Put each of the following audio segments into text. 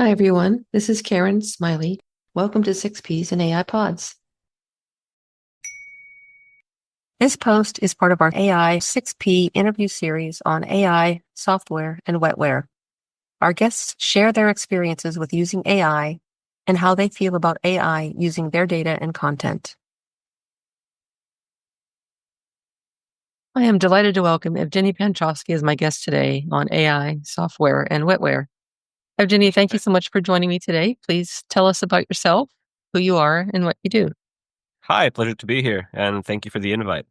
Hi, everyone. This is Karen Smiley. Welcome to 6Ps and AI Pods. This post is part of our AI 6P interview series on AI, software, and wetware. Our guests share their experiences with using AI and how they feel about AI using their data and content. I am delighted to welcome Evgeniy Panchovski as my guest today on AI, software, and wetware. Evgeniy, thank you so much for joining me today. Please tell us about yourself, who you are, and what you do. Hi, pleasure to be here, and thank you for the invite.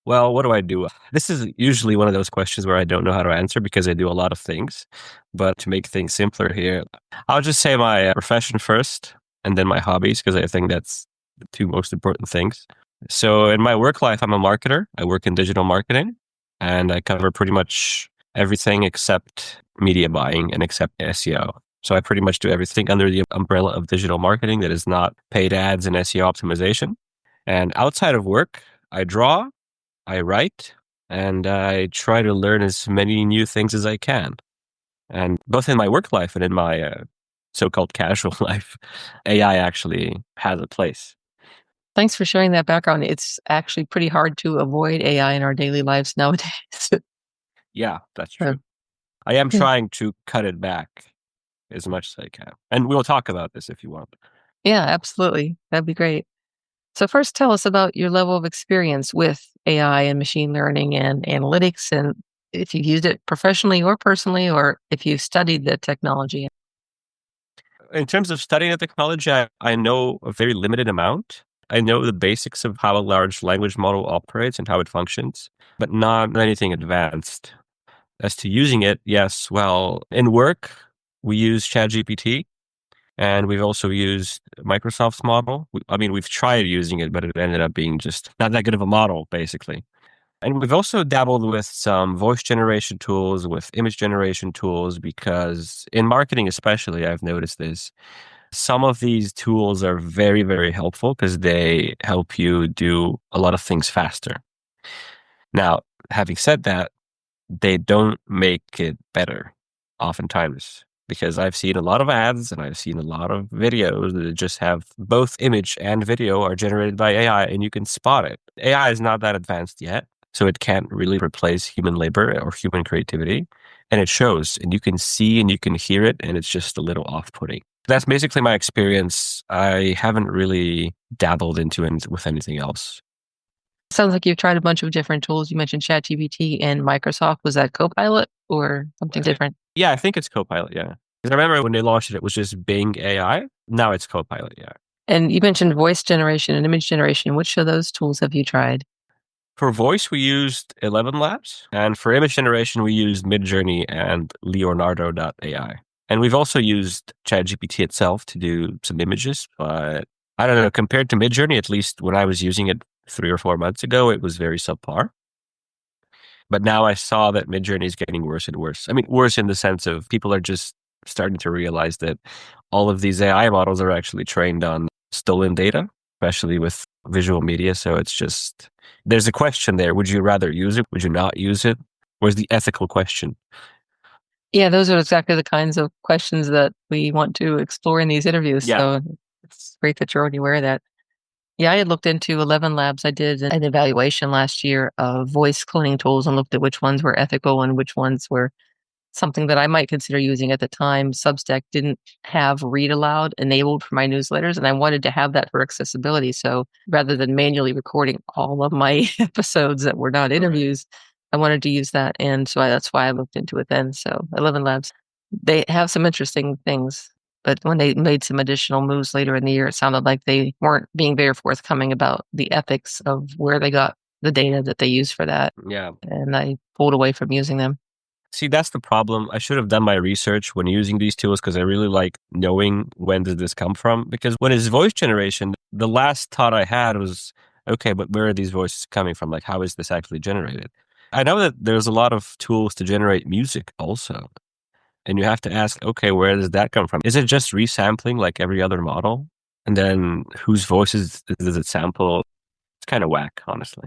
Well, what do I do? This is usually one of those questions where I don't know how to answer because I do a lot of things. But to make things simpler here, I'll just say my profession first and then my hobbies because I think that's the two most important things. So, in my work life, I'm a marketer. I work in digital marketing and I cover pretty much everything except media buying and except SEO. So, I pretty much do everything under the umbrella of digital marketing that is not paid ads and SEO optimization. And outside of work, I draw, I write, and I try to learn as many new things as I can. And both in my work life and in my so-called casual life, AI actually has a place. Thanks for sharing that background. It's actually pretty hard to avoid AI in our daily lives nowadays. Yeah, that's So, true. I am yeah. trying to cut it back as much as I can. And we'll talk about this if you want. Yeah, absolutely. That'd be great. So first tell us about your level of experience with AI and machine learning and analytics, and if you've used it professionally or personally, or if you've studied the technology. In terms of studying the technology, I know a very limited amount. I know the basics of how a large language model operates and how it functions, but not anything advanced. As to using it, yes, well, in work, we use ChatGPT and we've also used Microsoft's model. We've tried using it, but it ended up being just not that good of a model, basically. And we've also dabbled with some voice generation tools, with image generation tools, because in marketing, especially, I've noticed this. Some of these tools are very, very helpful because they help you do a lot of things faster. Now, having said that, they don't make it better oftentimes because I've seen a lot of ads and I've seen a lot of videos that just have both image and video are generated by AI and you can spot it. AI is not that advanced yet, so it can't really replace human labor or human creativity. And it shows and you can see and you can hear it and it's just a little off-putting. That's basically my experience. I haven't really dabbled into it with anything else. Sounds like you've tried a bunch of different tools. You mentioned ChatGPT and Microsoft. Was that Copilot or something different? Yeah, I think it's Copilot. Yeah. Because I remember when they launched it, it was just Bing AI. Now it's Copilot. Yeah. And you mentioned voice generation and image generation. Which of those tools have you tried? For voice, we used 11 Labs. And for image generation, we used Midjourney and Leonardo.ai. And we've also used ChatGPT itself to do some images. But I don't know, compared to Midjourney, at least when I was using it 3 or 4 months ago, it was very subpar. But now I saw that Midjourney is getting worse and worse. I mean, worse in the sense of people are just starting to realize that all of these AI models are actually trained on stolen data, especially with visual media. So it's just, there's a question there. Would you rather use it? Would you not use it? Where's the ethical question? Yeah, those are exactly the kinds of questions that we want to explore in these interviews. Yeah. So it's great that you're already aware of that. Yeah, I had looked into 11 Labs. I did an evaluation last year of voice cloning tools and looked at which ones were ethical and which ones were something that I might consider using at the time. Substack didn't have read aloud enabled for my newsletters, and I wanted to have that for accessibility. So rather than manually recording all of my episodes that were not Right. interviews, I wanted to use that. And so that's why I looked into it then. So 11 Labs, they have some interesting things. But when they made some additional moves later in the year, it sounded like they weren't being very forthcoming about the ethics of where they got the data that they used for that. Yeah. And I pulled away from using them. See, that's the problem. I should have done my research when using these tools because I really like knowing when did this come from. Because when it's voice generation, the last thought I had was, okay, but where are these voices coming from? Like, how is this actually generated? I know that there's a lot of tools to generate music also. And you have to ask, okay, where does that come from? Is it just resampling like every other model? And then whose voices does it sample? It's kind of whack, honestly.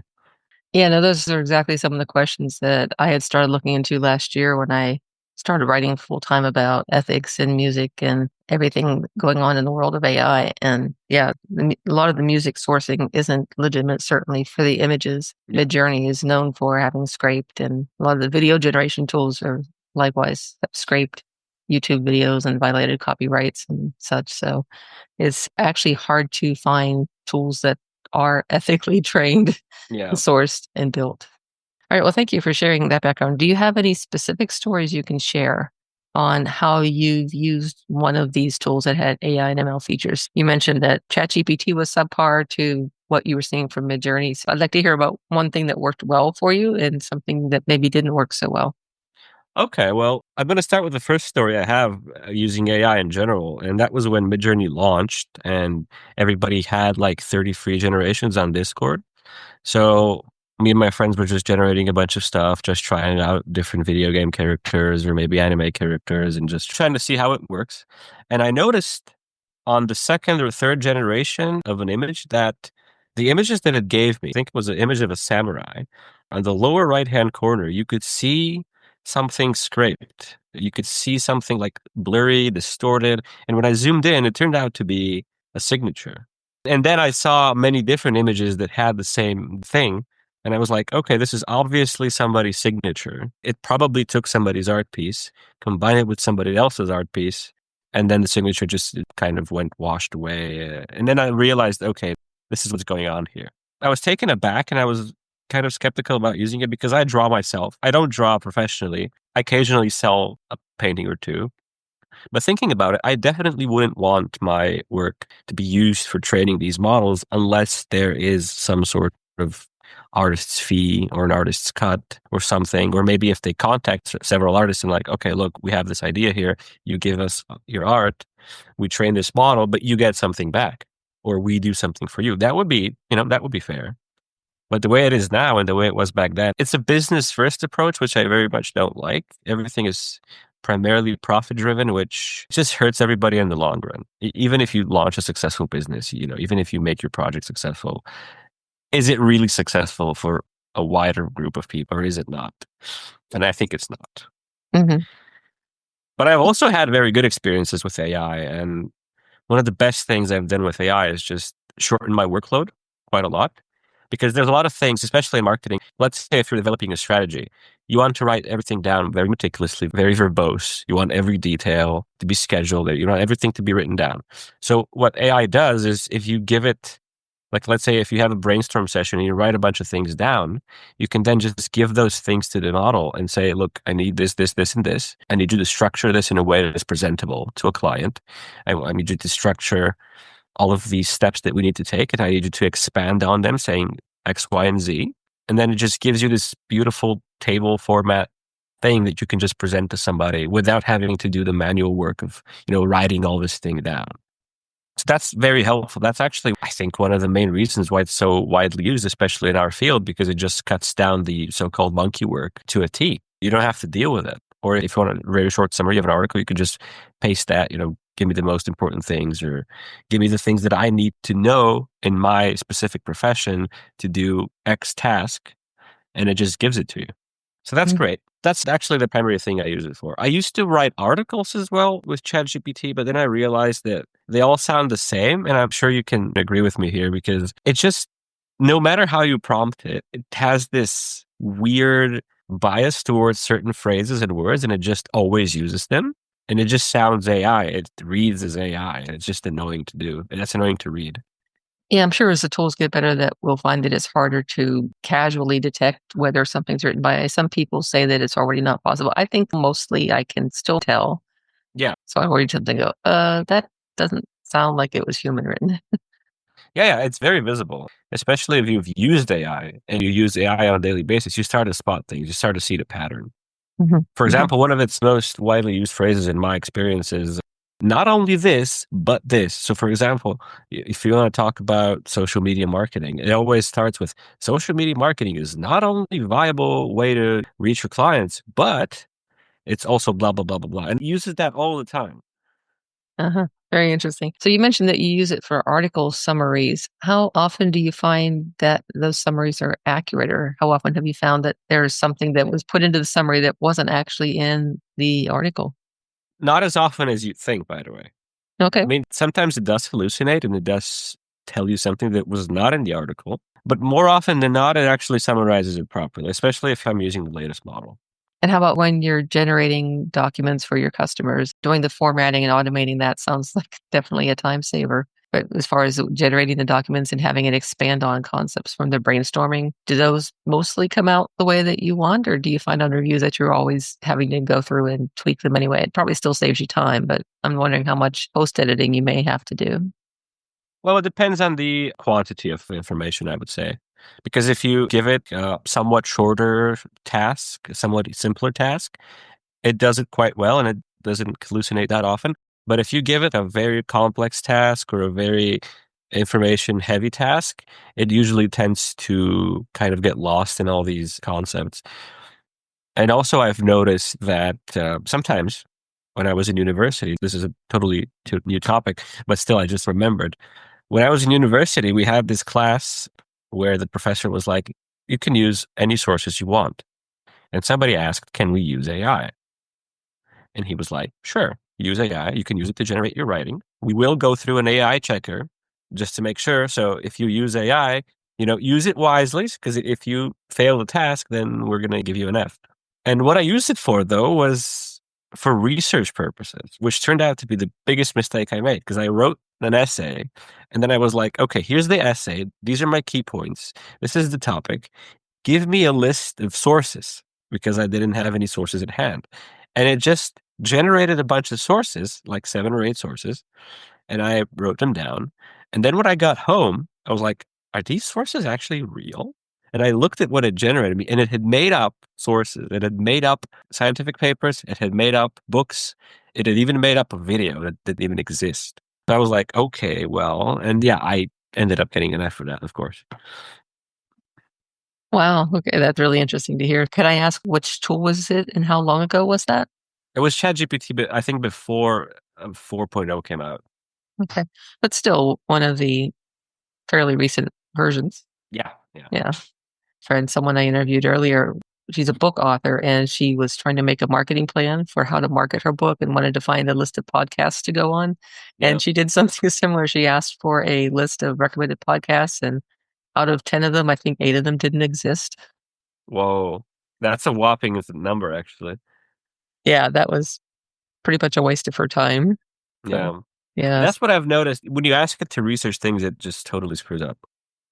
Yeah, no, those are exactly some of the questions that I had started looking into last year when I started writing full time about ethics in music and everything going on in the world of AI. And yeah, a lot of the music sourcing isn't legitimate, certainly for the images. Yeah. Midjourney is known for having scraped, and a lot of the video generation tools are likewise have scraped YouTube videos and violated copyrights and such. So it's actually hard to find tools that are ethically trained, Yeah. sourced, and built. All right. Well, thank you for sharing that background. Do you have any specific stories you can share on how you've used one of these tools that had AI and ML features? You mentioned that ChatGPT was subpar to what you were seeing from Midjourney. So I'd like to hear about one thing that worked well for you and something that maybe didn't work so well. Okay, well, I'm going to start with the first story I have using AI in general, and that was when Midjourney launched and everybody had like 30 free generations on Discord. So me and my friends were just generating a bunch of stuff, just trying out different video game characters or maybe anime characters and just trying to see how it works. And I noticed on the second or third generation of an image that the images that it gave me, I think it was an image of a samurai, on the lower right hand corner, you could see something scraped. You could see something like blurry, distorted. And when I zoomed in, it turned out to be a signature. And then I saw many different images that had the same thing. And I was like, okay, this is obviously somebody's signature. It probably took somebody's art piece, combined it with somebody else's art piece, and then the signature just kind of went washed away. And then I realized, okay, this is what's going on here. I was taken aback and I was kind of skeptical about using it because I draw myself. I don't draw professionally. I occasionally sell a painting or two. But thinking about it, I definitely wouldn't want my work to be used for training these models unless there is some sort of artist's fee or an artist's cut or something. Or maybe if they contact several artists and like, okay, look, we have this idea here. You give us your art. We train this model, but you get something back or we do something for you. That would be, that would be fair. But the way it is now and the way it was back then, it's a business first approach, which I very much don't like. Everything is primarily profit driven, which just hurts everybody in the long run. Even if you launch a successful business, even if you make your project successful, is it really successful for a wider group of people or is it not? And I think it's not. Mm-hmm. But I've also had very good experiences with AI. And one of the best things I've done with AI is just shorten my workload quite a lot. Because there's a lot of things, especially in marketing. Let's say if you're developing a strategy, you want to write everything down very meticulously, very verbose. You want every detail to be scheduled. You want everything to be written down. So what AI does is if you give it, like let's say if you have a brainstorm session and you write a bunch of things down, you can then just give those things to the model and say, look, I need this, this, this, and this. I need you to structure this in a way that is presentable to a client. I need you to structure all of these steps that we need to take, and I need you to expand on them, saying X, Y, and Z. And then it just gives you this beautiful table format thing that you can just present to somebody without having to do the manual work of, writing all this thing down. So that's very helpful. That's actually, I think, one of the main reasons why it's so widely used, especially in our field, because it just cuts down the so-called monkey work to a T. You don't have to deal with it. Or if you want a very short summary of an article, you could just paste that, give me the most important things or give me the things that I need to know in my specific profession to do X task. And it just gives it to you. So that's great. That's actually the primary thing I use it for. I used to write articles as well with ChatGPT, but then I realized that they all sound the same. And I'm sure you can agree with me here because it's just, no matter how you prompt it, it has this weird bias towards certain phrases and words, and it just always uses them. And it just sounds AI. It reads as AI. And it's just annoying to do. And that's annoying to read. Yeah, I'm sure as the tools get better that we'll find that it's harder to casually detect whether something's written by AI. Some people say that it's already not possible. I think mostly I can still tell. Yeah. So I already tend to go, that doesn't sound like it was human written. Yeah, it's very visible, especially if you've used AI and you use AI on a daily basis. You start to spot things. You start to see the pattern. Mm-hmm. For Mm-hmm. example, one of its most widely used phrases in my experience is not only this, but this. So, for example, if you want to talk about social media marketing, it always starts with social media marketing is not only a viable way to reach your clients, but it's also blah, blah, blah, blah, blah. And it uses that all the time. Uh-huh. Very interesting. So you mentioned that you use it for article summaries. How often do you find that those summaries are accurate, or how often have you found that there's something that was put into the summary that wasn't actually in the article. Not as often as you'd think, by the way. I Okay. mean, sometimes it does hallucinate and it does tell you something that was not in the article, but more often than not, it actually summarizes it properly, especially if I'm using the latest model. And how about when you're generating documents for your customers? Doing the formatting and automating that sounds like definitely a time saver. But as far as generating the documents and having it expand on concepts from the brainstorming, do those mostly come out the way that you want? Or do you find on reviews that you're always having to go through and tweak them anyway? It probably still saves you time, but I'm wondering how much post editing you may have to do. Well, it depends on the quantity of information, I would say. Because if you give it a somewhat shorter task, a somewhat simpler task, it does it quite well and it doesn't hallucinate that often. But if you give it a very complex task or a very information heavy task, it usually tends to kind of get lost in all these concepts. And also, I've noticed that sometimes when I was in university, this is a totally new topic, but still, I just remembered. When I was in university, we had this class where the professor was like, you can use any sources you want. And somebody asked, can we use AI? And he was like, sure, use AI. You can use it to generate your writing. We will go through an AI checker just to make sure. So if you use AI, use it wisely because if you fail the task, then we're going to give you an F. And what I used it for, though, was for research purposes, which turned out to be the biggest mistake I made because I wrote an essay and then I was like, okay, here's the essay. These are my key points. This is the topic. Give me a list of sources because I didn't have any sources at hand. And it just generated a bunch of sources, like 7 or 8 sources, and I wrote them down. And then when I got home, I was like, are these sources actually real? And I looked at what it generated me, and it had made up sources. It had made up scientific papers. It had made up books. It had even made up a video that didn't even exist. So I was like, okay, well, and yeah, I ended up getting an F for that, of course. Wow. Okay. That's really interesting to hear. Could I ask which tool was it and how long ago was that? It was ChatGPT, but I think before 4.0 came out. Okay. But still one of the fairly recent versions. Yeah, yeah. Yeah. Friend, someone I interviewed earlier, she's a book author and she was trying to make a marketing plan for how to market her book and wanted to find a list of podcasts to go on. Yeah. And she did something similar. She asked for a list of recommended podcasts, and out of 10 of them, I think 8 of them didn't exist. Whoa. That's a whopping number, actually. Yeah, that was pretty much a waste of her time. So, Yeah. yeah, That's what I've noticed. When you ask it to research things, it just totally screws up.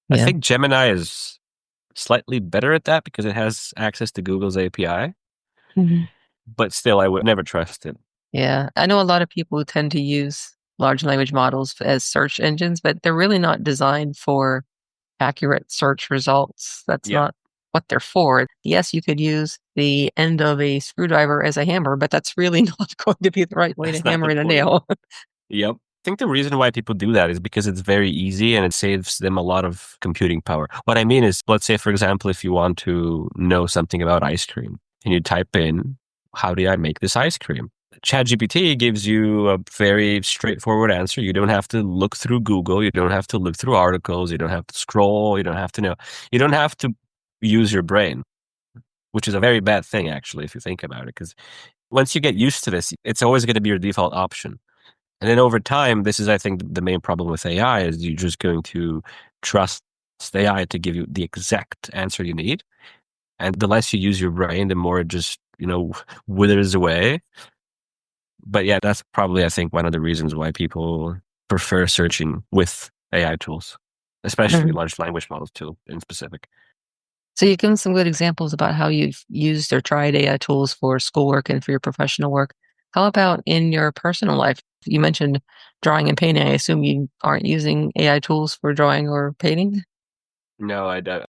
I yeah. think Gemini is slightly better at that because it has access to Google's API, Mhm. but still, I would never trust it. Yeah, I know a lot of people who tend to use large language models as search engines, but they're really not designed for accurate search results. That's Yeah, not what they're for. Yes, you could use the end of a screwdriver as a hammer, but that's really not going to be the right way to that's not hammer the in a point. nail. Yep. I think the reason why people do that is because it's very easy and it saves them a lot of computing power. What I mean is, let's say, for example, if you want to know something about ice cream and you type in, how do I make this ice cream? ChatGPT gives you a very straightforward answer. You don't have to look through Google. You don't have to look through articles. You don't have to scroll. You don't have to know. You don't have to use your brain, which is a very bad thing, actually, if you think about it. Because once you get used to this, it's always going to be your default option. And then over time, this is, I think, the main problem with AI is you're just going to trust AI to give you the exact answer you need. And the less you use your brain, the more it just, withers away. But yeah, that's probably, I think, one of the reasons why people prefer searching with AI tools, especially Mhm. large language models too, in specific. So you've given some good examples about how you've used or tried AI tools for schoolwork and for your professional work. How about in your personal life? You mentioned drawing and painting. I assume you aren't using AI tools for drawing or painting? No, I don't.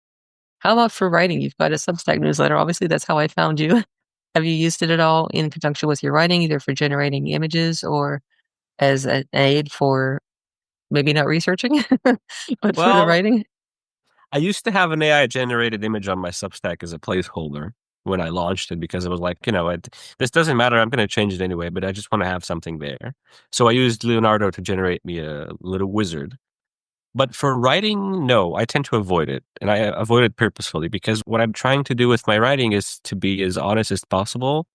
How about for writing? You've got a Substack newsletter. Obviously, that's how I found you. Have you used it at all in conjunction with your writing, either for generating images or as an aid for maybe not researching, but for the Well, writing? I used to have an AI generated image on my Substack as a placeholder when I launched it because it was like, this doesn't matter. I'm going to change it anyway, but I just want to have something there. So I used Leonardo to generate me a little wizard. But for writing, no, I tend to avoid it. And I avoid it purposefully because what I'm trying to do with my writing is to be as honest as possible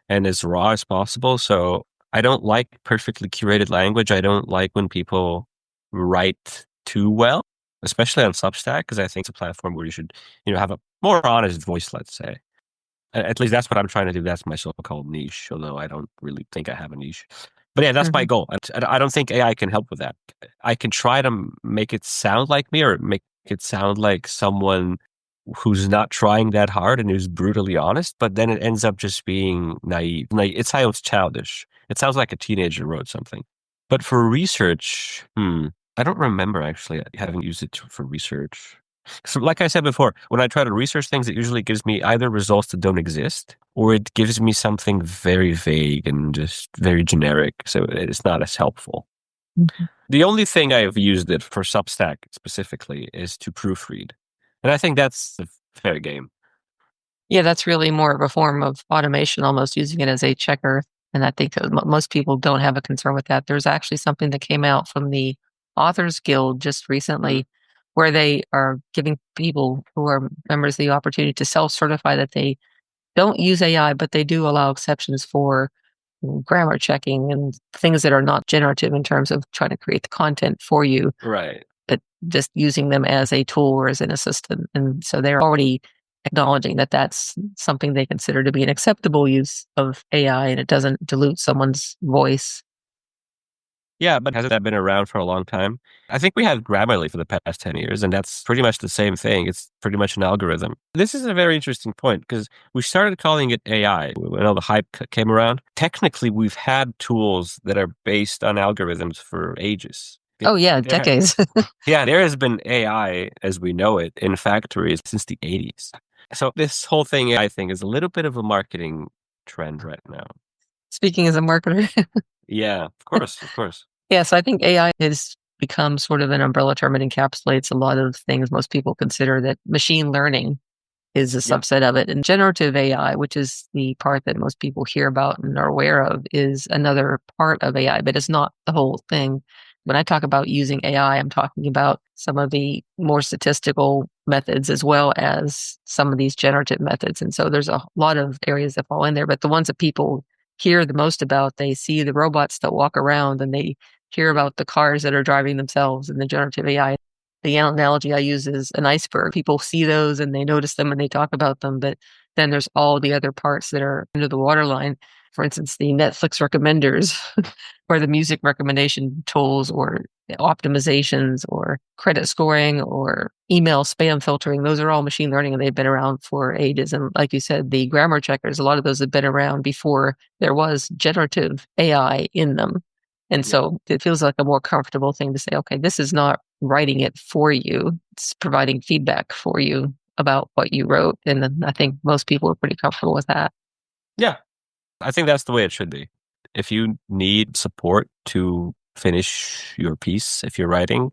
and as raw as possible. So I don't like perfectly curated language. I don't like when people write too well, especially on Substack, because I think it's a platform where you should, have a more honest voice, let's say. At least that's what I'm trying to do. That's my so-called niche, although I don't really think I have a niche. But yeah, that's my Mhm. goal. I don't think AI can help with that. I can try to make it sound like me or make it sound like someone who's not trying that hard and who's brutally honest, but then it ends up just being naive. Like it sounds childish. It sounds like a teenager wrote something. But for research, I don't remember actually having used it for research. So like I said before, when I try to research things, it usually gives me either results that don't exist or it gives me something very vague and just very generic. So it's not as helpful. Mhm. The only thing I've used it for Substack specifically is to proofread. And I think that's a fair game. Yeah, that's really more of a form of automation, almost using it as a checker. And I think that most people don't have a concern with that. There's actually something that came out from the Authors Guild just Mm, recently where they are giving people who are members the opportunity to self-certify that they don't use AI, but they do allow exceptions for grammar checking and things that are not generative in terms of trying to create the content for you, right. but just using them as a tool or as an assistant. And so they're already acknowledging that that's something they consider to be an acceptable use of AI and it doesn't dilute someone's voice. Yeah, but hasn't that been around for a long time? I think we had Grammarly for the past 10 years, and that's pretty much the same thing. It's pretty much an algorithm. This is a very interesting point because we started calling it AI when all the hype came around. Technically, we've had tools that are based on algorithms for ages. Oh, yeah, There, decades. yeah, there has been AI as we know it in factories since the 80s. So this whole thing, I think, is a little bit of a marketing trend right now. Speaking as a marketer. Yeah, of course, of course. Yes, I think AI has become sort of an umbrella term. It encapsulates a lot of things most people consider that machine learning is a Yeah. subset of it. And generative AI, which is the part that most people hear about and are aware of, is another part of AI, but it's not the whole thing. When I talk about using AI, I'm talking about some of the more statistical methods as well as some of these generative methods. And so there's a lot of areas that fall in there, but the ones that people hear the most about, they see the robots that walk around and they hear Mm, about the cars that are driving themselves and the generative AI. The analogy I use is an iceberg. People see those and they notice them and they talk about them, but then there's all the other parts that are under the waterline. For instance, the Netflix recommenders or the music recommendation tools or optimizations or credit scoring or email spam filtering. Those are all machine learning and they've been around for ages. And like you said, the grammar checkers, a lot of those have been around before there was generative AI in them. And yeah. so it feels like a more comfortable thing to say, okay, this is not writing it for you. It's providing feedback for you about what you wrote. And then I think most people are pretty comfortable with that. Yeah. I think that's the way it should be. If you need support to finish your piece, if you're writing,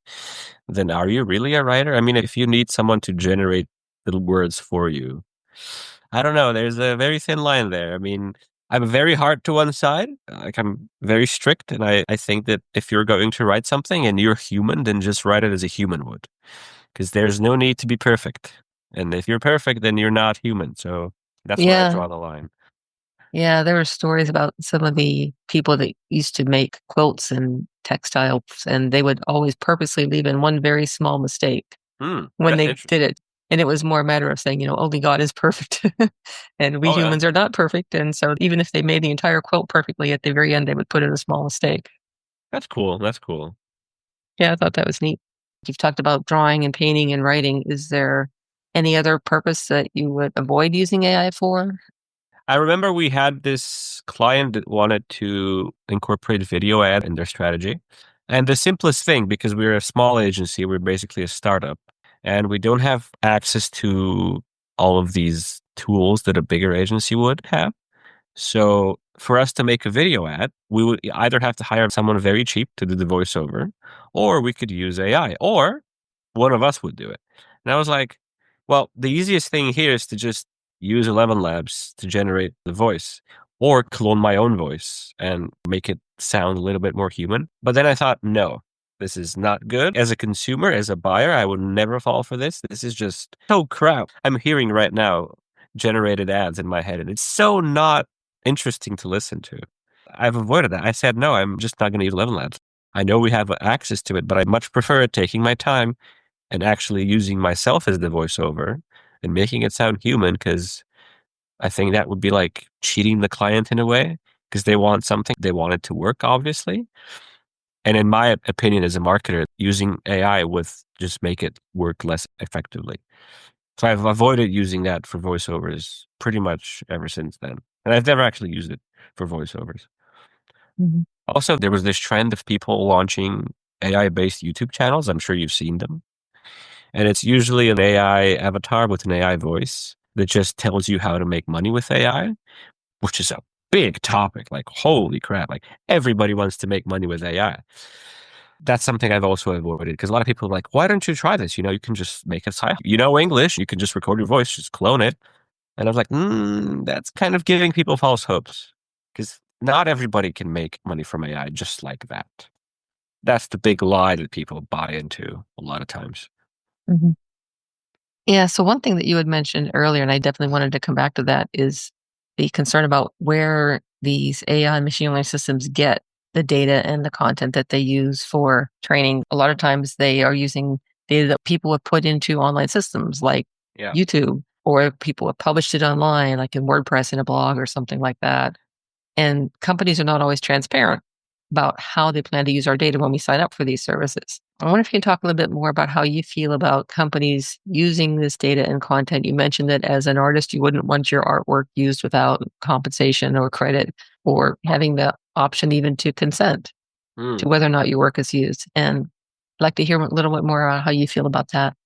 then are you really a writer? I mean, if you need someone to generate little words for you, I don't know. There's a very thin line there. I mean, I'm very hard to one side. Like I'm very strict. And I think that if you're going to write something and you're human, then just write it as a human would. Because there's no need to be perfect. And if you're perfect, then you're not human. So that's where I Yeah. draw the line. Yeah. There were stories about some of the people that used to make quilts and textiles, and they would always purposely leave in one very small mistake when That's they did interesting. it. And it was more a matter of saying, only God is perfect. And we Oh, yeah. humans are not perfect. And so even if they made the entire quilt perfectly, at the very end, they would put in a small mistake. That's cool. That's cool. Yeah, I thought that was neat. You've talked about drawing and painting and writing. Is there any other purpose that you would avoid using AI for? I remember we had this client that wanted to incorporate video ad in their strategy. And the simplest thing, because we're a small agency, we're basically a startup, and we don't have access to all of these tools that a bigger agency would have. So for us to make a video ad, we would either have to hire someone very cheap to do the voiceover, or we could use AI, or one of us would do it. And I was like, well, the easiest thing here is to just use 11 Labs to generate the voice or clone my own voice and make it sound a little bit more human. But then I thought, no, this is not good. As a consumer, as a buyer, I would never fall for this. This is just so crap. I'm hearing right now generated ads in my head, and it's so not interesting to listen to. I've avoided that. I said, no, I'm just not going to use 11 Labs. I know we have access to it, but I much prefer taking my time and actually using myself as the voiceover and making it sound human, because I think that would be like cheating the client in a way, because they want something, they want it to work, obviously. And in my opinion, as a marketer, using AI would just make it work less effectively. So I've avoided using that for voiceovers pretty much ever since then. And I've never actually used it for voiceovers. Mhm. Also, there was this trend of people launching AI-based YouTube channels. I'm sure you've seen them. And it's usually an AI avatar with an AI voice that just tells you how to make money with AI, which is a big topic. Like, holy crap. Like, everybody wants to make money with AI. That's something I've also avoided, because a lot of people are like, why don't you try this? You can just make a site. You know English, you can just record your voice, just clone it. And I was like, that's kind of giving people false hopes, because not everybody can make money from AI just like that. That's the big lie that people buy into a lot of times. Mhm. Yeah, so one thing that you had mentioned earlier, and I definitely wanted to come back to that, is the concern about where these AI machine learning systems get the data and the content that they use for training. A lot of times they are using data that people have put into online systems like Yeah. YouTube, or people have published it online, like in WordPress in a blog or something like that. And companies are not always transparent about how they plan to use our data when we sign up for these services. I wonder if you can talk a little bit more about how you feel about companies using this data and content. You mentioned that as an artist, you wouldn't want your artwork used without compensation or credit, or having the option even to consent Hmm. to whether or not your work is used. And I'd like to hear a little bit more about how you feel about that.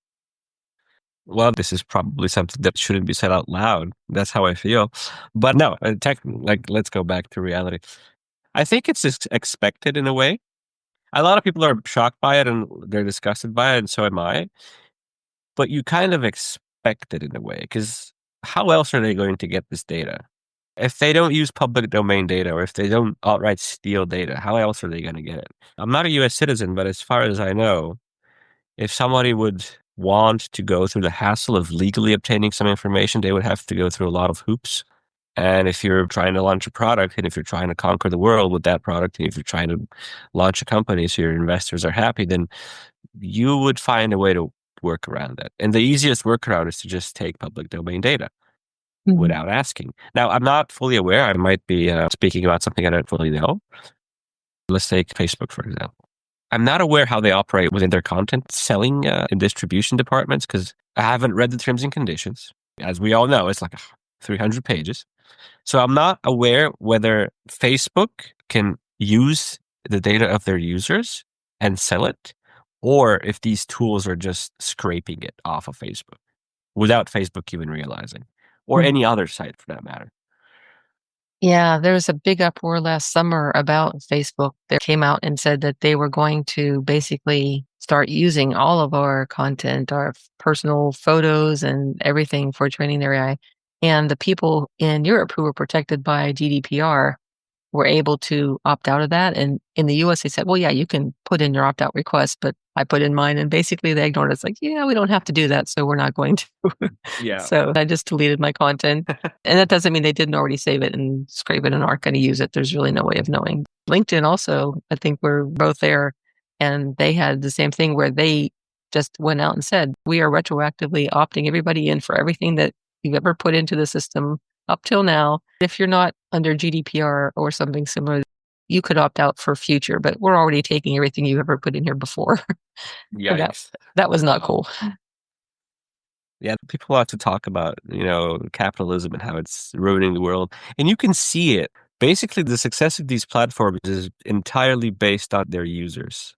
Well, this is probably something that shouldn't be said out loud. That's how I feel. But no, like, let's go back to reality. I think it's just expected in a way. A lot of people are shocked by it and they're disgusted by it, and so am I. But you kind of expect it in a way, because how else are they going to get this data? If they don't use public domain data, or if they don't outright steal data, how else are they going to get it? I'm not a US citizen, but as far as I know, if somebody would want to go through the hassle of legally obtaining some information, they would have to go through a lot of hoops. And if you're trying to launch a product, and if you're trying to conquer the world with that product, and if you're trying to launch a company so your investors are happy, then you would find a way to work around that. And the easiest workaround is to just take public domain data Mhm. without asking. Now, I'm not fully aware. I might be speaking about something I don't fully know. Let's take Facebook, for example. I'm not aware how they operate within their content selling and distribution departments, because I haven't read the terms and conditions. As we all know, it's like 300 pages. So I'm not aware whether Facebook can use the data of their users and sell it, or if these tools are just scraping it off of Facebook without Facebook even realizing, or Mhm. any other site for that matter. Yeah, there was a big uproar last summer about Facebook. They came out and said that they were going to basically start using all of our content, our personal photos and everything for training their AI. And the people in Europe who were protected by GDPR were able to opt out of that. And in the US, they said, well, yeah, you can put in your opt out request, but I put in mine. And basically they ignored it. It's like, yeah, we don't have to do that. So we're not going to. Yeah. So I just deleted my content. And that doesn't mean they didn't already save it and scrape it and aren't going to use it. There's really no way of knowing. LinkedIn also, I think we're both there. And they had the same thing where they just went out and said, we are retroactively opting everybody in for everything that you've ever put into the system up till now. If you're not under GDPR or something similar, you could opt out for future, but we're already taking everything you ever put in here before. So Yikes. that was not cool. Yeah, people like to talk about, capitalism and how it's ruining the world. And you can see it. Basically, the success of these platforms is entirely based on their users.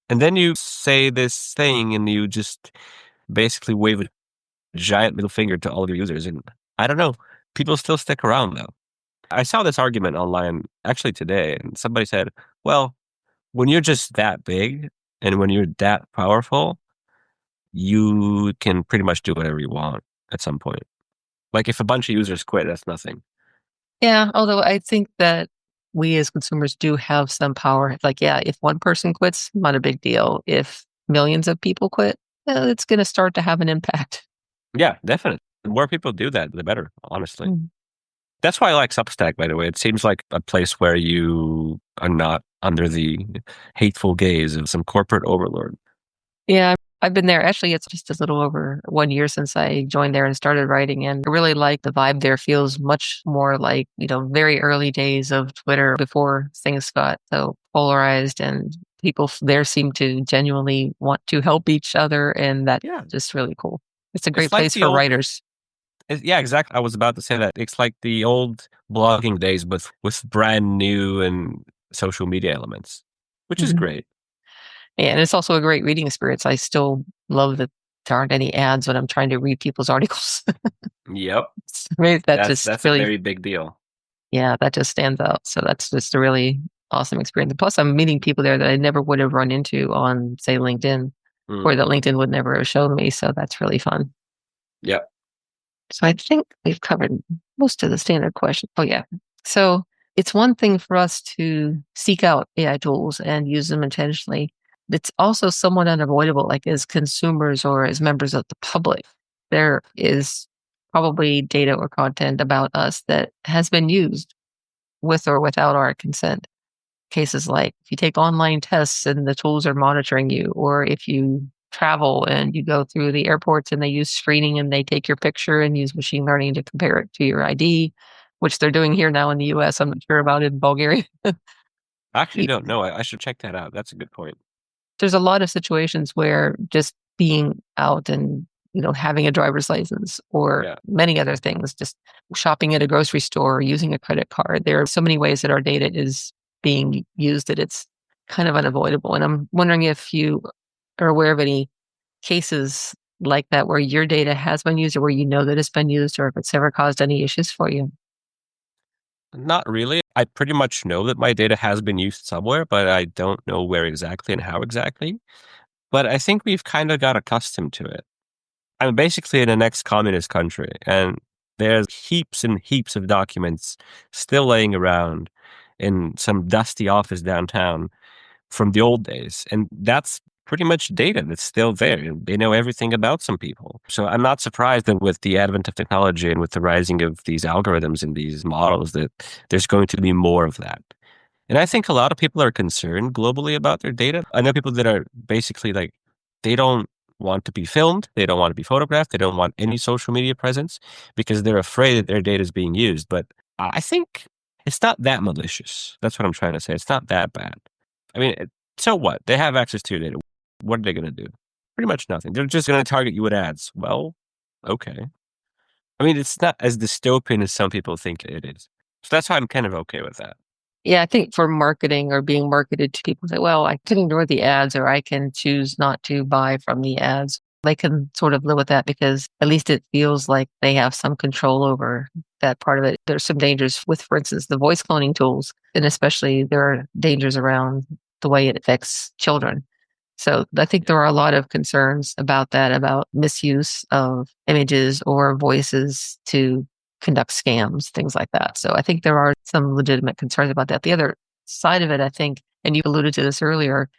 And then you say this thing and you just basically wave a giant middle finger to all of your users. And I don't know, people still stick around though. I saw this argument online actually today, and somebody said, well, when you're just that big and when you're that powerful, you can pretty much do whatever you want at some point. Like if a bunch of users quit, that's nothing. Yeah, although I think that we as consumers do have some power. Like, yeah, if one person quits, not a big deal. If millions of people quit, it's going to start to have an impact. Yeah, definitely. The more people do that, the better, honestly. Mm. That's why I like Substack, by the way. It seems like a place where you are not under the hateful gaze of some corporate overlord. Yeah, I've been there. Actually, it's just a little over 1 year since I joined there and started writing. And I really like the vibe there. Feels much more like, very early days of Twitter before things got so polarized and people there seem to genuinely want to help each other. And that's Yeah. just really cool. It's a great It's like place the for old, writers. yeah, exactly. I was about to say that. It's like the old blogging days, but with brand new and social media elements, which is Mhm. great. And it's also a great reading experience. I still love that there aren't any ads when I'm trying to read people's articles. Yep. I mean, that That's just that's a really very big deal. Yeah, that just stands out. So that's just a really awesome experience. Plus, I'm meeting people there that I never would have run into on, say, LinkedIn, or Mm. that LinkedIn would never have shown me. So that's really fun. Yep. So I think we've covered most of the standard questions. Oh, yeah. So it's one thing for us to seek out AI tools and use them intentionally. It's also somewhat unavoidable, like as consumers or as members of the public. There is probably data or content about us that has been used with or without our consent. Cases like if you take online tests and the tools are monitoring you, or if you travel and you go through the airports and they use screening and they take your picture and use machine learning to compare it to your ID, which they're doing here now in the US. I'm not sure about in Bulgaria. I actually don't know. I should check that out. That's a good point. There's a lot of situations where just being out and having a driver's license or Yeah. many other things, just shopping at a grocery store or using a credit card, there are so many ways that our data is being used that it's kind of unavoidable. And I'm wondering if you are aware of any cases like that where your data has been used or where you know that it's been used, or if it's ever caused any issues for you. Not really. I pretty much know that my data has been used somewhere, but I don't know where exactly and how exactly. But I think we've kind of got accustomed to it. I'm basically in an ex-communist country, and there's heaps and heaps of documents still laying around in some dusty office downtown from the old days. And that's pretty much data that's still there. They know everything about some people. So I'm not surprised that with the advent of technology and with the rising of these algorithms and these models that there's going to be more of that. And I think a lot of people are concerned globally about their data. I know people that are basically like, they don't want to be filmed, they don't want to be photographed, they don't want any social media presence because they're afraid that their data is being used. But I think it's not that malicious. That's what I'm trying to say. It's not that bad. I mean, so what? They have access to your data. What are they going to do? Pretty much nothing. They're just going to target you with ads. Well, okay. I mean, it's not as dystopian as some people think it is. So that's why I'm kind of okay with that. Yeah, I think for marketing or being marketed to people say, well, I can ignore the ads or I can choose not to buy from the ads. They can sort of live with that because at least it feels like they have some control over that part of it. There's some dangers with, for instance, the voice cloning tools, and especially there are dangers around the way it affects children. So I think there are a lot of concerns about that, about misuse of images or voices to conduct scams, things like that. So I think there are some legitimate concerns about that. The other side of it, I think, and you alluded to this earlier,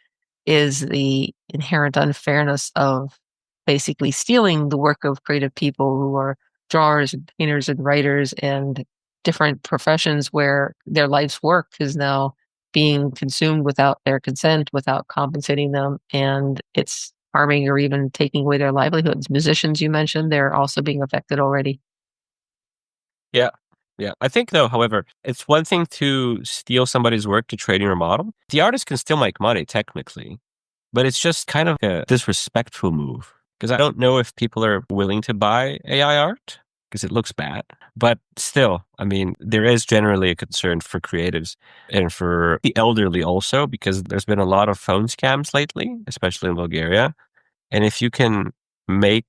is the inherent unfairness of basically stealing the work of creative people who are drawers and painters and writers and different professions where their life's work is now being consumed without their consent, without compensating them, and it's harming or even taking away their livelihoods. Musicians, you mentioned, they're also being affected already. Yeah. Yeah. I think, though, however, it's one thing to steal somebody's work to trade in your model. The artist can still make money, technically, but it's just kind of a disrespectful move because I don't know if people are willing to buy AI art because it looks bad. But still, I mean, there is generally a concern for creatives and for the elderly also because there's been a lot of phone scams lately, especially in Bulgaria. And if you can make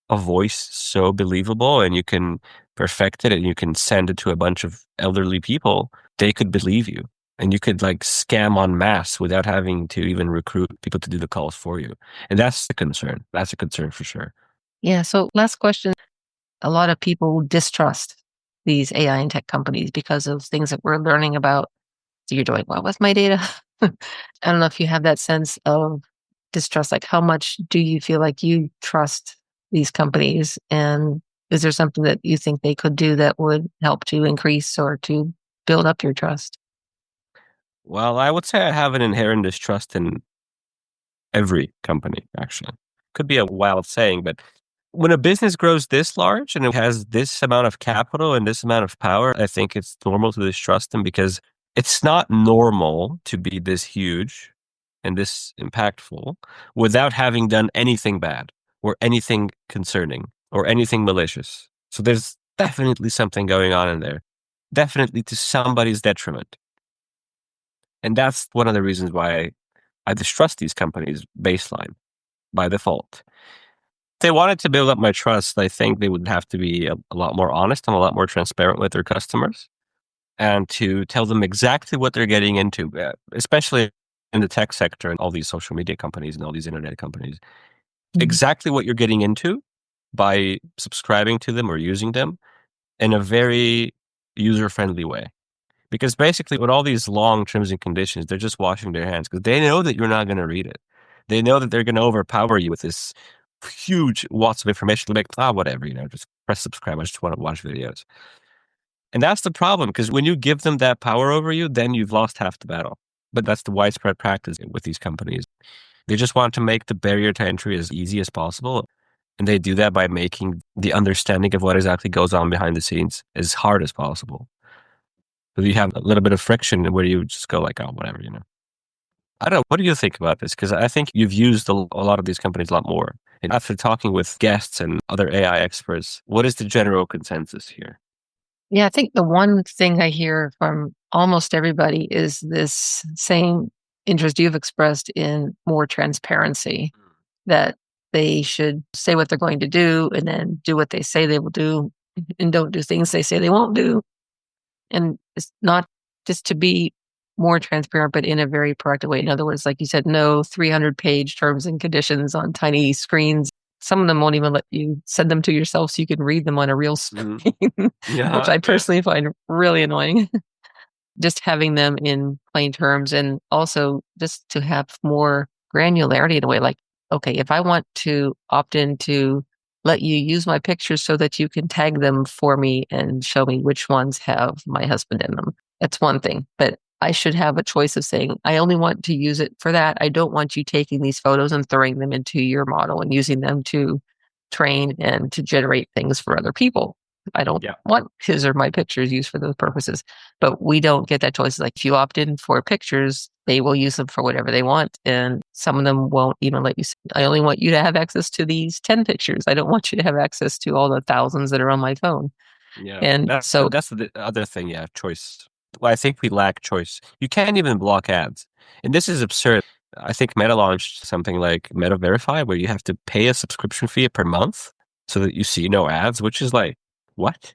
a voice so believable and you can perfect it and you can send it to a bunch of elderly people, they could believe you. And you could like scam en masse without having to even recruit people to do the calls for you. And that's the concern. That's a concern for sure. Yeah. So, last question. A lot of people distrust these AI and tech companies because of things that we're learning about. So, you're doing well with my data. I don't know if you have that sense of distrust. Like, how much do you feel like you trust these companies? And Is there something that you think they could do that would help to increase or to build up your trust? Well, I would say I have an inherent distrust in every company, actually. Could be a wild saying, but when a business grows this large and it has this amount of capital and this amount of power, I think it's normal to distrust them because it's not normal to be this huge and this impactful without having done anything bad or anything concerning or anything malicious. So there's definitely something going on in there, definitely to somebody's detriment. And that's one of the reasons why I distrust these companies baseline by default. If they wanted to build up my trust, I think they would have to be a lot more honest and a lot more transparent with their customers and to tell them exactly what they're getting into, especially in the tech sector and all these social media companies and all these internet companies, Mhm. exactly what you're getting into by subscribing to them or using them in a very user friendly way. Because basically, with all these long terms and conditions, they're just washing their hands because they know that you're not going to read it. They know that they're going to overpower you with this huge watts of information. Like, whatever, just press subscribe. I just want to watch videos. And that's the problem because when you give them that power over you, then you've lost half the battle. But that's the widespread practice with these companies. They just want to make the barrier to entry as easy as possible. And they do that by making the understanding of what exactly goes on behind the scenes as hard as possible. So you have a little bit of friction where you just go like, oh, whatever. I don't know. What do you think about this? Because I think you've used a lot of these companies a lot more. And after talking with guests and other AI experts, what is the general consensus here? Yeah, I think the one thing I hear from almost everybody is this same interest you've expressed in more transparency, that they should say what they're going to do and then do what they say they will do and don't do things they say they won't do. And it's not just to be more transparent, but in a very proactive way. In other words, like you said, no 300-page terms and conditions on tiny screens. Some of them won't even let you send them to yourself so you can read them on a real Hmm. screen, which Yeah, I yeah, personally find really annoying. Just having them in plain terms and also just to have more granularity in a way like, okay, if I want to opt in to let you use my pictures so that you can tag them for me and show me which ones have my husband in them. That's one thing, but I should have a choice of saying, I only want to use it for that. I don't want you taking these photos and throwing them into your model and using them to train and to generate things for other people. I don't yeah, want his or my pictures used for those purposes. But we don't get that choice. Like if you opt in for pictures, they will use them for whatever they want. And some of them won't even let you. I only want you to have access to these 10 pictures. I don't want you to have access to all the thousands that are on my phone. yeah. And so, That's the other thing. Yeah, choice. Well, I think we lack choice. You can't even block ads, and this is absurd. I think Meta launched something like Meta Verify, where you have to pay a subscription fee per month so that you see no ads, which is like, what?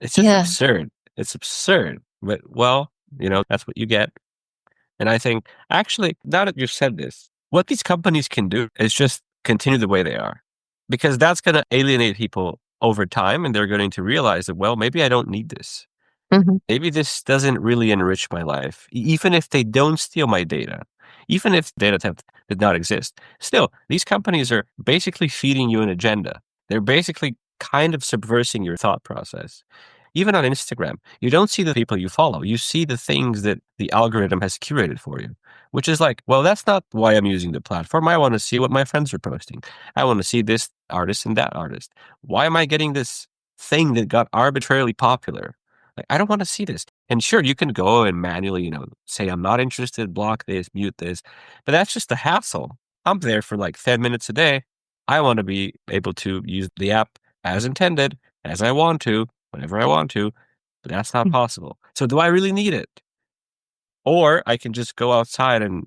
It's just yeah. absurd. It's absurd. But well, that's what you get. And I think, actually, now that you've said this, what these companies can do is just continue the way they are. Because that's going to alienate people over time, and they're going to realize that, well, maybe I don't need this. Mhm. Maybe this doesn't really enrich my life, even if they don't steal my data, even if data theft did not exist. Still, these companies are basically feeding you an agenda. They're basically kind of subversing your thought process. Even on Instagram, you don't see the people you follow. You see the things that the algorithm has curated for you, which is like, well, that's not why I'm using the platform. I want to see what my friends are posting. I want to see this artist and that artist. Why am I getting this thing that got arbitrarily popular? Like, I don't want to see this. And sure, you can go and manually, say, I'm not interested, block this, mute this, but that's just a hassle. I'm there for like 10 minutes a day. I want to be able to use the app as intended, as I want to, whenever I want to, but that's not possible. So do I really need it? Or I can just go outside and,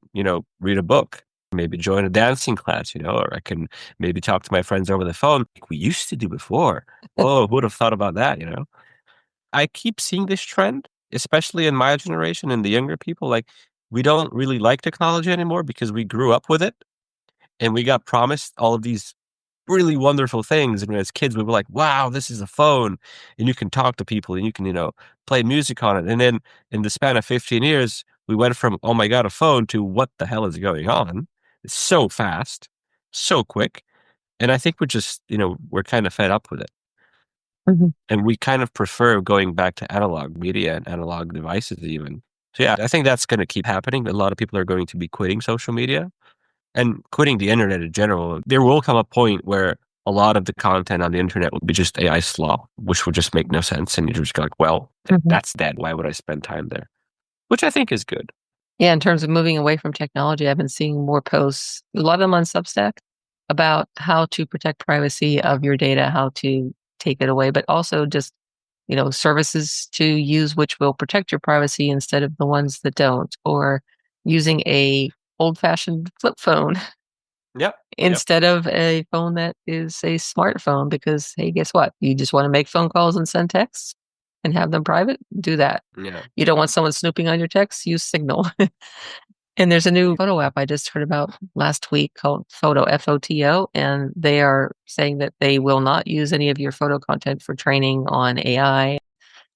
read a book, maybe join a dancing class, or I can maybe talk to my friends over the phone like we used to do before. Oh, who would have thought about that? I keep seeing this trend, especially in my generation and the younger people. Like, we don't really like technology anymore because we grew up with it and we got promised all of these really wonderful things. And as kids, we were like, wow, this is a phone and you can talk to people and you can, play music on it. And then in the span of 15 years, we went from, oh my God, a phone to what the hell is going on? It's so fast, so quick. And I think we're just, we're kind of fed up with it. Mhm. And we kind of prefer going back to analog media and analog devices even. So yeah, I think that's going to keep happening. A lot of people are going to be quitting social media and quitting the internet in general. There will come a point where a lot of the content on the internet will be just AI slop, which would just make no sense. And you're just like, well, Mhm. that's dead. Why would I spend time there? Which I think is good. Yeah, in terms of moving away from technology, I've been seeing more posts, a lot of them on Substack, about how to protect privacy of your data, how to take it away, but also just, services to use which will protect your privacy instead of the ones that don't, or using a old-fashioned flip phone Yep. Yep. instead of a phone that is a smartphone because, hey, guess what? You just want to make phone calls and send texts and have them private? Do that. Yeah. You don't want someone snooping on your texts? Use Signal. And there's a new photo app I just heard about last week called Photo, Photo, and they are saying that they will not use any of your photo content for training on AI.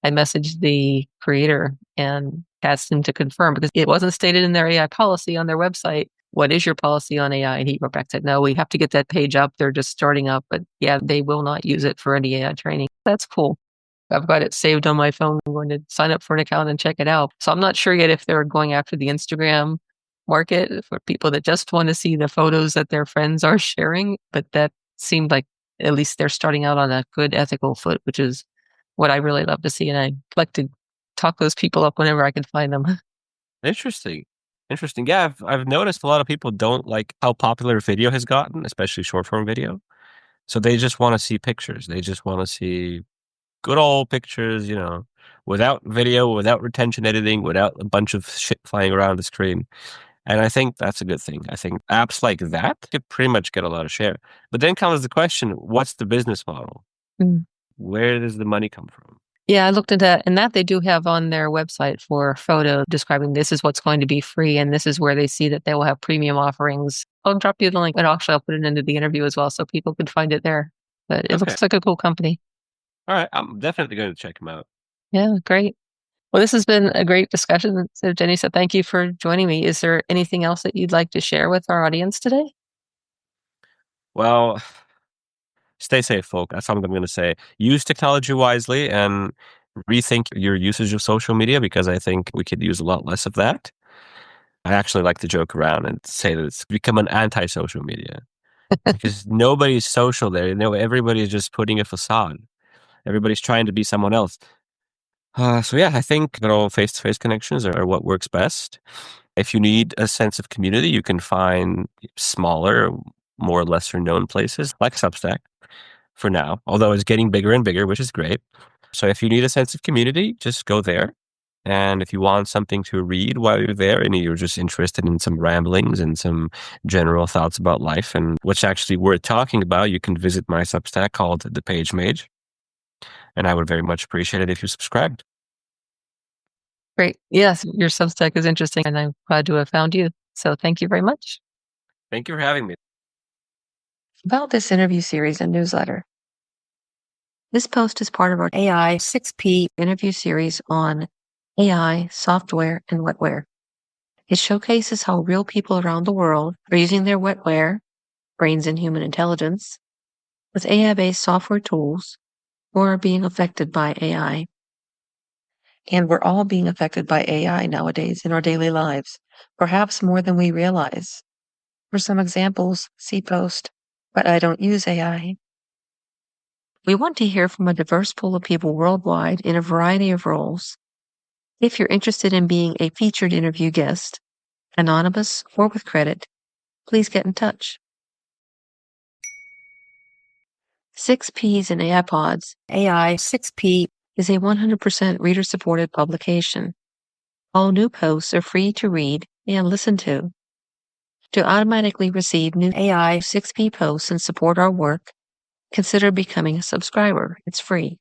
I messaged the creator and asked him to confirm because it wasn't stated in their AI policy on their website. What is your policy on AI? And he wrote back, said, no, we have to get that page up. They're just starting up, but yeah, they will not use it for any AI training. That's cool. I've got it saved on my phone. I'm going to sign up for an account and check it out. So I'm not sure yet if they're going after the Instagram market for people that just want to see the photos that their friends are sharing, but that seemed like at least they're starting out on a good ethical foot, which is what I really love to see. And I like to talk those people up whenever I can find them. Interesting. Interesting. Yeah, I've noticed a lot of people don't like how popular video has gotten, especially short form video. So they just want to see pictures. They just want to see good old pictures, without video, without retention editing, without a bunch of shit flying around the screen. And I think that's a good thing. I think apps like that could pretty much get a lot of share. But then comes the question, what's the business model? Mm. Where does the money come from? Yeah, I looked into that, and that they do have on their website for photo describing this is what's going to be free, and this is where they see that they will have premium offerings. I'll drop you the link, and actually I'll put it into the interview as well so people could find it there. But it Okay. looks like a cool company. All right. I'm definitely going to check them out. Yeah, great. Well, this has been a great discussion. So, Jenny, so thank you for joining me. Is there anything else that you'd like to share with our audience today? Well, stay safe, folk. That's all I'm going to say. Use technology wisely and rethink your usage of social media because I think we could use a lot less of that. I actually like to joke around and say that it's become an anti-social media because nobody's social there. Everybody is just putting a facade. Everybody's trying to be someone else. So yeah, I think that all face-to-face connections are what works best. If you need a sense of community, you can find smaller, more lesser known places like Substack for now, although it's getting bigger and bigger, which is great. So if you need a sense of community, just go there. And if you want something to read while you're there and you're just interested in some ramblings and some general thoughts about life and what's actually worth talking about, you can visit my Substack called The Page Mage. And I would very much appreciate it if you subscribed. Great. Yes, your Substack is interesting, and I'm glad to have found you. So, thank you very much. Thank you for having me. About this interview series and newsletter. This post is part of our AI 6P interview series on AI, software, and wetware. It showcases how real people around the world are using their wetware, brains and human intelligence, with AI-based software tools, or are being affected by AI. And we're all being affected by AI nowadays in our daily lives, perhaps more than we realize. For some examples, see post, but I don't use AI. We want to hear from a diverse pool of people worldwide in a variety of roles. If you're interested in being a featured interview guest, anonymous or with credit, please get in touch. 6Ps and AI Pods, AI 6P is a 100% reader-supported publication. All new posts are free to read and listen to. To automatically receive new AI 6P posts and support our work, consider becoming a subscriber. It's free.